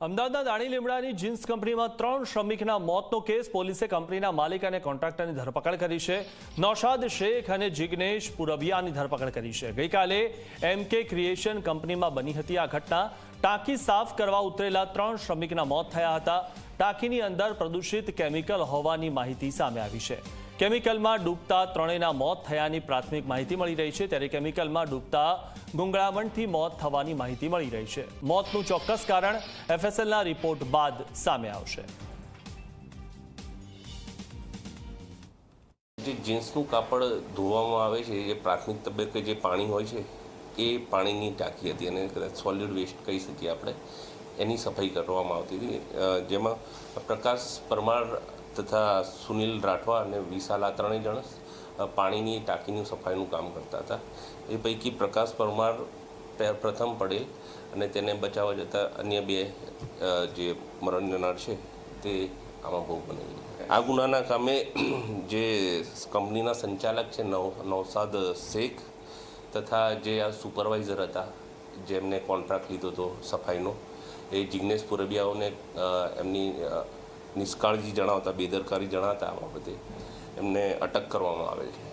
અમદાવાદના દાણી લીમડાની જીન્સ કંપનીમાં 3 શ્રમિકના મોતનો કેસ પોલીસે કંપનીના માલિક અને કોન્ટ્રાક્ટરની ધરપકડ કરી છે। નૌશાદ શેખ અને જિગ્નેશ પુરવિયાની ધરપકડ કરી છે। ગઈકાલે એમકે ક્રિએશન કંપનીમાં બની હતી આ ઘટના। ટાંકી સાફ કરવા ઉતરેલા 3 શ્રમિકના મોત થયા હતા। ટાંકીની અંદર પ્રદૂષિત કેમિકલ હોવાની માહિતી સામે આવી છે। કેમિકલમાં ડૂબતા ત્રણેયના મોત થયાની પ્રાથમિક માહિતી મળી રહી છે, ત્યારે કેમિકલમાં ડૂબતા ગુંગળામણથી મોત થવાની માહિતી મળી રહી છે। મોતનું ચોક્કસ કારણ એફએસએલના રિપોર્ટ બાદ સામે આવશે। જે જીન્સનું કાપડ ધોવામાં આવે છે, એ પ્રાથમિક તબક્કે જે પાણી હોય છે એ પાણીની ટાંકી હતી અને કદાચ સોલિડ વેસ્ટ કહી શકીએ આપણે, એની સફાઈ કરવામાં આવતી હતી, જેમાં પ્રકાશ પરમાર તથા સુનિલ રાઠવા અને વિશાલ આ ત્રણેય જણ પાણીની ટાંકીની સફાઈનું કામ કરતા હતા। એ પૈકી પ્રકાશ પરમાર પ્રથમ પડેલ અને તેને બચાવવા જતાં અન્ય બે જે મરણ જનાર છે તે આમાં ભોગ બનેલ। આ ગુનાના કામે જે કંપનીના સંચાલક છે નૌશાદ શેખ તથા જે આ સુપરવાઇઝર હતા જેમને કોન્ટ્રાક્ટ લીધો હતો સફાઈનો, એ જિગ્નેશ પુરવિયાઓને એમની નિષ્કાળજી જણાવતા, બેદરકારી જણાવતા આ બાબતે એમને અટક કરવામાં આવેલ છે।